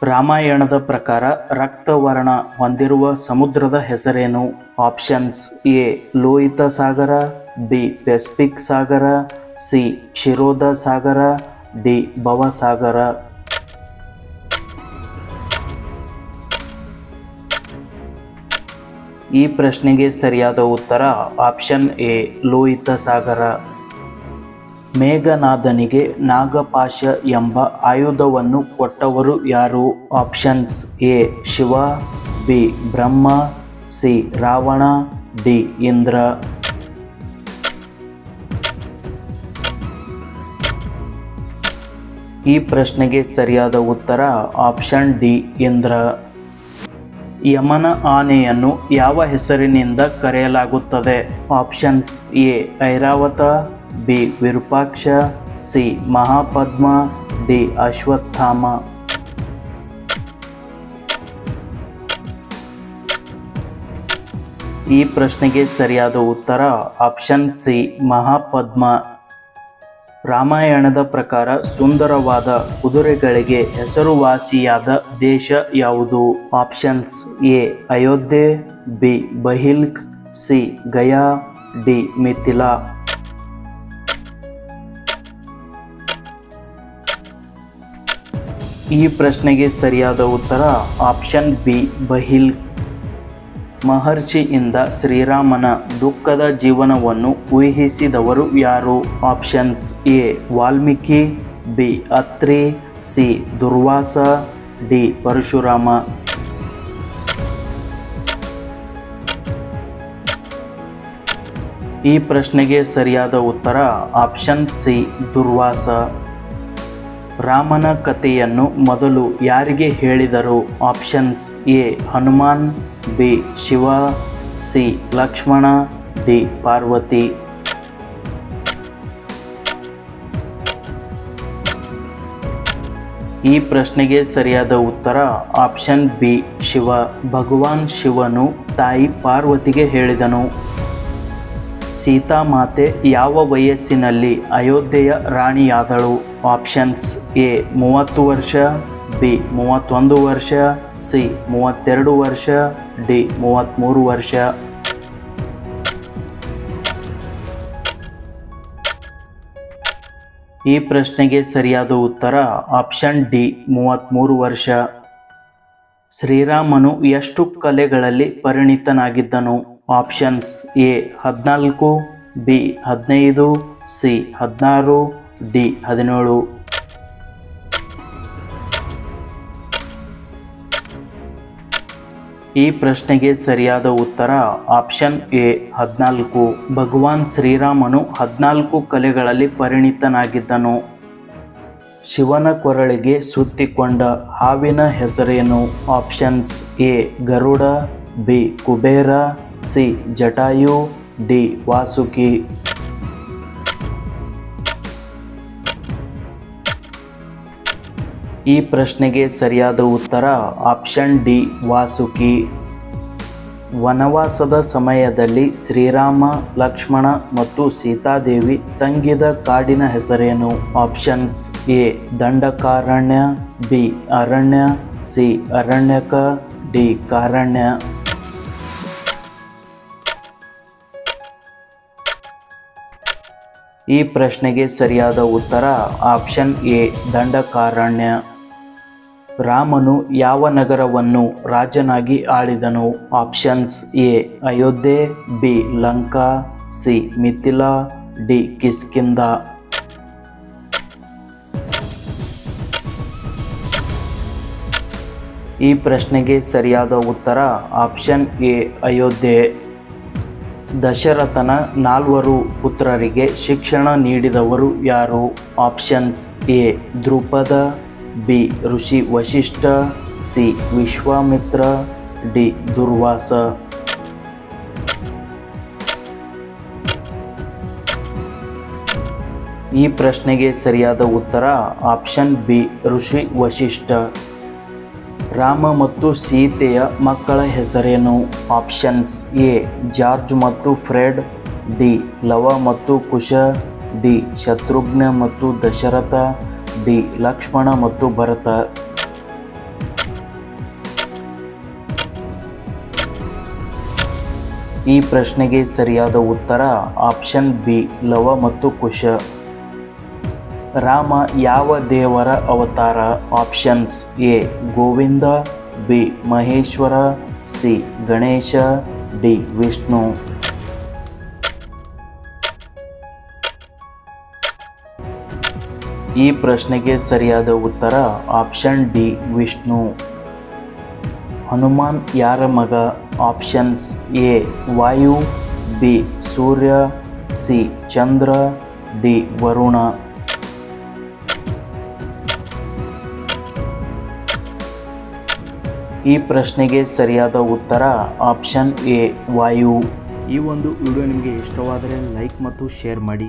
ರಾಮಾಯಣದ ಪ್ರಕಾರ ರಕ್ತವರ್ಣ ಹೊಂದಿರುವ ಸಮುದ್ರದ ಹೆಸರೇನು? ಆಪ್ಷನ್ಸ್: ಎ ಲೋಹಿತ ಸಾಗರ, ಬಿ ಪೆಸಿಫಿಕ್ ಸಾಗರ, ಸಿ ಕ್ಷೀರೋದ ಸಾಗರ, ಡಿ ಭವಸಾಗರ. ಈ ಪ್ರಶ್ನೆಗೆ ಸರಿಯಾದ ಉತ್ತರ ಆಪ್ಷನ್ ಎ ಲೋಹಿತ ಸಾಗರ. ಮೇಘನಾದನಿಗೆ ನಾಗಪಾಶ ಎಂಬ ಆಯುಧವನ್ನು ಕೊಟ್ಟವರು ಯಾರು? Options: A Shiva, B Brahma, C Ravana, D Indra. ಈ ಪ್ರಶ್ನೆಗೆ ಸರಿಯಾದ ಉತ್ತರ ಆಪ್ಷನ್ ಡಿ ಇಂದ್ರ. ಯಮನ ಆನೆಯನ್ನು ಯಾವ ಹೆಸರಿನಿಂದ ಕರೆಯಲಾಗುತ್ತದೆ? Options: A Airavata, B Virupaksha, C Mahapadma, D Ashwatthama. ಈ ಪ್ರಶ್ನೆಗೆ ಸರಿಯಾದ ಉತ್ತರ ಆಪ್ಷನ್ ಸಿ ಮಹಾಪದ್ಮ. ರಾಮಾಯಣದ ಪ್ರಕಾರ ಸುಂದರವಾದ ಕುದುರೆಗಳಿಗೆ ಹೆಸರುವಾಸಿಯಾದ ದೇಶ ಯಾವುದು? Options: A Ayodhya, B Bahlik, C Gaya, D Mithila. ಈ ಪ್ರಶ್ನೆಗೆ ಸರಿಯಾದ ಉತ್ತರ ಆಪ್ಷನ್ ಬಿ ಬಹಿಲ್ಕ್. ಮಹರ್ಷಿಯಿಂದ ಶ್ರೀರಾಮನ ದುಃಖದ ಜೀವನವನ್ನು ಊಹಿಸಿದವರು ಯಾರು? Options: A Valmiki, B Atri, C Durvasa, D Parashurama. ಈ ಪ್ರಶ್ನೆಗೆ ಸರಿಯಾದ ಉತ್ತರ ಆಪ್ಷನ್ ಸಿ ದುರ್ವಾಸ. ರಾಮನ ಕಥೆಯನ್ನು ಮೊದಲು ಯಾರಿಗೆ ಹೇಳಿದರು? Options: A Hanuman, B Shiva, C Lakshmana, D Parvati. ಈ ಪ್ರಶ್ನೆಗೆ ಸರಿಯಾದ ಉತ್ತರ ಆಪ್ಷನ್ ಬಿ ಶಿವ. ಭಗವಾನ್ ಶಿವನು ತಾಯಿ ಪಾರ್ವತಿಗೆ ಹೇಳಿದನು. ಸೀತಾಮಾತೆ ಯಾವ ವಯಸ್ಸಿನಲ್ಲಿ ಅಯೋಧ್ಯೆಯ ರಾಣಿಯಾದಳು? ಆಪ್ಷನ್ಸ್: ಎ 30 ವರ್ಷ, ಬಿ 31 ವರ್ಷ, ಸಿ 32 ವರ್ಷ, ಡಿ 33 ವರ್ಷ. ಈ ಪ್ರಶ್ನೆಗೆ ಸರಿಯಾದ ಉತ್ತರ ಆಪ್ಷನ್ ಡಿ 33 ವರ್ಷ. ಶ್ರೀರಾಮನು ಎಷ್ಟು ಕಲೆಗಳಲ್ಲಿ ಪರಿಣಿತನಾಗಿದ್ದನು? Options: A 14, B 15, C 16, D 17. ಈ ಪ್ರಶ್ನೆಗೆ ಸರಿಯಾದ ಉತ್ತರ ಆಪ್ಷನ್ ಎ 14. ಭಗವಾನ್ ಶ್ರೀರಾಮನು 14 ಕಲೆಗಳಲ್ಲಿ ಪರಿಣಿತನಾಗಿದ್ದನು. ಶಿವನ ಕೊರಳಿಗೆ ಸುತ್ತಿಕೊಂಡ ಹಾವಿನ ಹೆಸರೇನು? Options: A Garuda, B Kubera, C Jatayu, D Vasuki. ಈ ಪ್ರಶ್ನೆಗೆ ಸರಿಯಾದ ಉತ್ತರ ಆಪ್ಷನ್ ಡಿ ವಾಸುಕಿ. ವನವಾಸದ ಸಮಯದಲ್ಲಿ ಶ್ರೀರಾಮ, ಲಕ್ಷ್ಮಣ ಮತ್ತು ಸೀತಾದೇವಿ ತಂಗಿದ ಕಾಡಿನ ಹೆಸರೇನು? ಆಪ್ಷನ್ಸ್: ಎ ದಂಡಕಾರಣ್ಯ, ಬಿ ಅರಣ್ಯ, ಸಿ ಅರಣ್ಯಕ, ಡಿ ಕಾರಣ್ಯ. ಈ ಪ್ರಶ್ನೆಗೆ ಸರಿಯಾದ ಉತ್ತರ ಆಪ್ಷನ್ ಎ ದಂಡಕಾರಣ್ಯ. ರಾಮನು ಯಾವ ನಗರವನ್ನು ರಾಜನಾಗಿ ಆಳಿದನು? Options: A Ayodhya, B Lanka, C Mithila, D Kishkindha. ಈ ಪ್ರಶ್ನೆಗೆ ಸರಿಯಾದ ಉತ್ತರ ಆಪ್ಷನ್ ಎ ಅಯೋಧ್ಯೆ. ದಶರಥನ 4 ಪುತ್ರರಿಗೆ ಶಿಕ್ಷಣ ನೀಡಿದವರು ಯಾರು? Options: A Drupada, B Rishi Vashishtha, C Vishwamitra, D Durvasa. ಈ ಪ್ರಶ್ನೆಗೆ ಸರಿಯಾದ ಉತ್ತರ ಆಪ್ಷನ್ ಬಿ ಋಷಿ ವಶಿಷ್ಠ. ರಾಮ ಮತ್ತು ಸೀತೆಯ ಮಕ್ಕಳ ಹೆಸರೇನು? ಆಪ್ಷನ್ಸ್: ಎ ಜಾರ್ಜ್ ಮತ್ತು ಫ್ರೆಡ್, ಡಿ ಲವ ಮತ್ತು ಕುಶ, ಡಿ ಶತ್ರುಘ್ನ ಮತ್ತು ದಶರಥ, ಡಿ ಲಕ್ಷ್ಮಣ ಮತ್ತು ಭರತ. ಈ ಪ್ರಶ್ನೆಗೆ ಸರಿಯಾದ ಉತ್ತರ ಆಪ್ಷನ್ ಬಿ ಲವ ಮತ್ತು ಕುಶ. ರಾಮ ಯಾವ ದೇವರ ಅವತಾರ? Options A Govinda, B Maheshwara, C Ganesha, D Vishnu. ಈ ಪ್ರಶ್ನೆಗೆ ಸರಿಯಾದ ಉತ್ತರ ಆಪ್ಷನ್ ಡಿ ವಿಷ್ಣು. ಹನುಮಾನ್ ಯಾರ ಮಗ? Options A Vayu, B Surya, C Chandra, D Varuna. ಈ ಪ್ರಶ್ನೆಗೆ ಸರಿಯಾದ ಉತ್ತರ ಆಪ್ಷನ್ ಎ ವಾಯು. ಈ ಒಂದು ವಿಡಿಯೋ ನಿಮಗೆ ಇಷ್ಟವಾದರೆ ಲೈಕ್ ಮತ್ತು ಶೇರ್ ಮಾಡಿ.